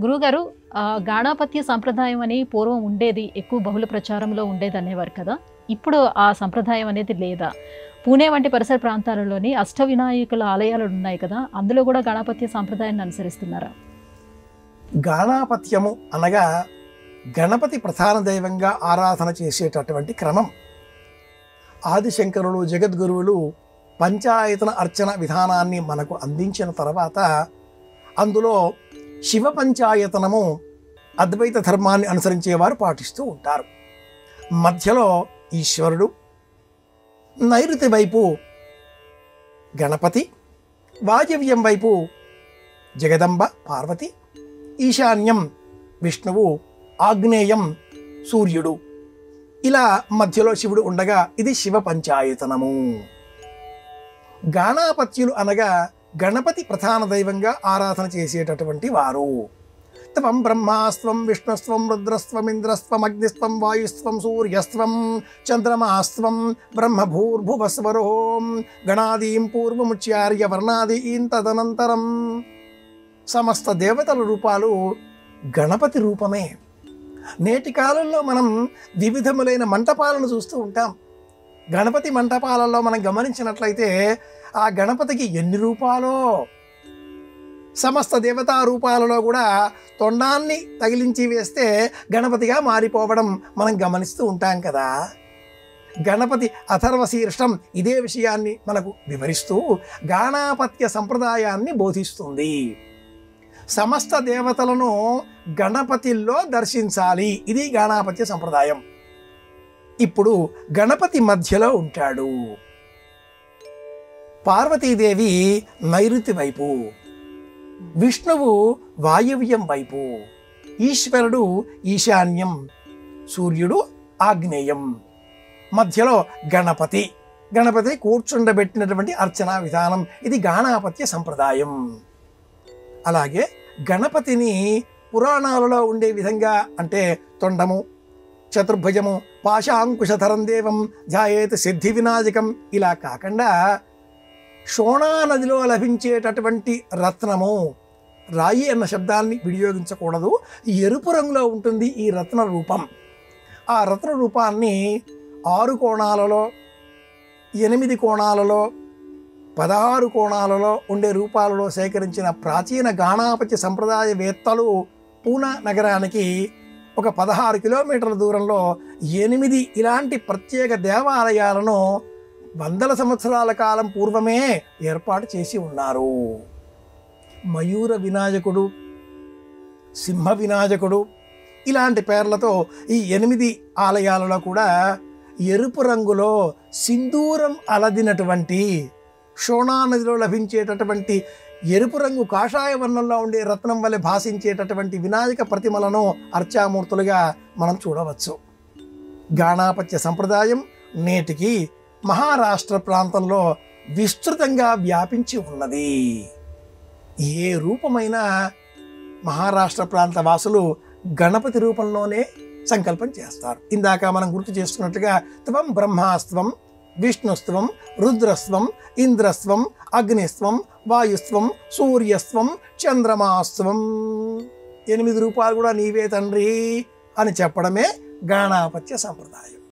గురువుగారు గాణాపత్య సంప్రదాయం అని పూర్వం ఉండేది. ఎక్కువ బహుళ ప్రచారంలో ఉండేదనేవారు కదా! ఇప్పుడు ఆ సంప్రదాయం అనేది లేదా? పూణే వంటి పరిసర ప్రాంతాలలోని అష్టవినాయకుల ఆలయాలున్నాయి కదా! అందులో గూడా గణపత్య సంప్రదాయాన్ని అనుసరిస్తున్నారా? గాణాపత్యము అనగా గణపతి ప్రధాన దైవంగా ఆరాధన చేసేటటువంటి క్రమం. ఆదిశంకరులు జగద్గురువులు పంచాయతన అర్చన విధానాన్ని మనకు అందించిన తర్వాత అందులో శివ పంచాయతనము అద్వైత ధర్మాన్ని అనుసరించేవారు పాటిస్తూ ఉంటారు. మధ్యలో ఈశ్వరుడు, నైరుతి వైపు గణపతి, వాయవ్యం వైపు జగదంబ పార్వతి, ఈశాన్యం విష్ణువు, ఆగ్నేయం సూర్యుడు, ఇలా మధ్యలో శివుడు ఉండగా ఇది శివ పంచాయతనము. గాణాపత్యులు అనగా గణపతి ప్రధాన దైవంగా ఆరాధన చేసేటటువంటి వారు. త్వం బ్రహ్మాస్త్వం విష్ణుస్త్వం రుద్రస్త్వం ఇంద్రస్త్వం అగ్నిస్త్వం వాయుస్త్వం సూర్యస్త్వం చంద్రమాస్త్వం బ్రహ్మభూర్భువస్వరోం గణాదీం పూర్వముచ్చార్య వర్ణాదీన్ తదనంతరం. సమస్త దేవతల రూపాలు గణపతి రూపమే. నేటి కాలంలో మనం వివిధములైన మంటపాలను చూస్తూ ఉంటాం. గణపతి మంటపాలలో మనం గమనించినట్లయితే ఆ గణపతికి ఎన్ని రూపాలో. సమస్త దేవతా రూపాలలో కూడా తొండాన్ని తగిలించి వేస్తే గణపతిగా మారిపోవడం మనం గమనిస్తూ ఉంటాం కదా. గణపతి అథర్వశీర్షం ఇదే విషయాన్ని మనకు వివరిస్తూ గాణాపత్య సంప్రదాయాన్ని బోధిస్తుంది. సమస్త దేవతలను గణపతిలో దర్శించాలి, ఇది గాణాపత్య సంప్రదాయం. ఇప్పుడు గణపతి మధ్యలో ఉంటాడు. పార్వతీదేవి నైరుతి వైపు, విష్ణువు వాయవ్యం వైపు, ఈశ్వరుడు ఈశాన్యం, సూర్యుడు ఆగ్నేయం, మధ్యలో గణపతి. గణపతి కూర్చుండబెట్టినటువంటి అర్చనా విధానం, ఇది గాణాపత్య సంప్రదాయం. అలాగే గణపతిని పురాణాలలో ఉండే విధంగా అంటే తొండము, చతుర్భుజము, పాశాంకుశధరం దేవం ధ్యాయేత్ సిద్ధి వినాయకం ఇలా కాకుండా శోణా నదిలో లభించేటటువంటి రత్నము, రాయి అన్న శబ్దాన్ని వినియోగించకూడదు, ఎరుపు రంగులో ఉంటుంది ఈ రత్న రూపం. ఆ రత్న రూపాన్ని 6 కోణాలలో, 8 కోణాలలో, 16 కోణాలలో ఉండే రూపాలలో సేకరించిన ప్రాచీన గాణాపత్య సంప్రదాయవేత్తలు పూనా నగరానికి ఒక 16 కిలోమీటర్ల దూరంలో 8 ఇలాంటి ప్రత్యేక దేవాలయాలను వందల సంవత్సరాల కాలం పూర్వమే ఏర్పాటు చేసి ఉన్నారు. మయూర వినాయకుడు, సింహ వినాయకుడు ఇలాంటి పేర్లతో ఈ 8 ఆలయాలలో కూడా ఎరుపు రంగులో సింధూరం అలదినటువంటి శోణా నదిలో లభించేటటువంటి ఎరుపు రంగు కాషాయ వర్ణంలో ఉండే రత్నం వలె భాషించేటటువంటి వినాయక ప్రతిమలను అర్చామూర్తులుగా మనం చూడవచ్చు. గాణాపత్య సంప్రదాయం నేటికి మహారాష్ట్ర ప్రాంతంలో విస్తృతంగా వ్యాపించి ఉన్నది. ఏ రూపమైన మహారాష్ట్ర ప్రాంత వాసులు గణపతి రూపంలోనే సంకల్పం చేస్తారు. ఇందాక మనం గుర్తు చేసుకున్నట్టుగా త్వం బ్రహ్మాస్త్వం విష్ణుస్త్వం రుద్రస్త్వం ఇంద్రస్త్వం అగ్నిస్త్వం వాయుస్త్వం సూర్యస్త్వం చంద్రమాస్త్వం 8 రూపాలు కూడా నీవే తండ్రి అని చెప్పడమే గాణాపత్య సంప్రదాయం.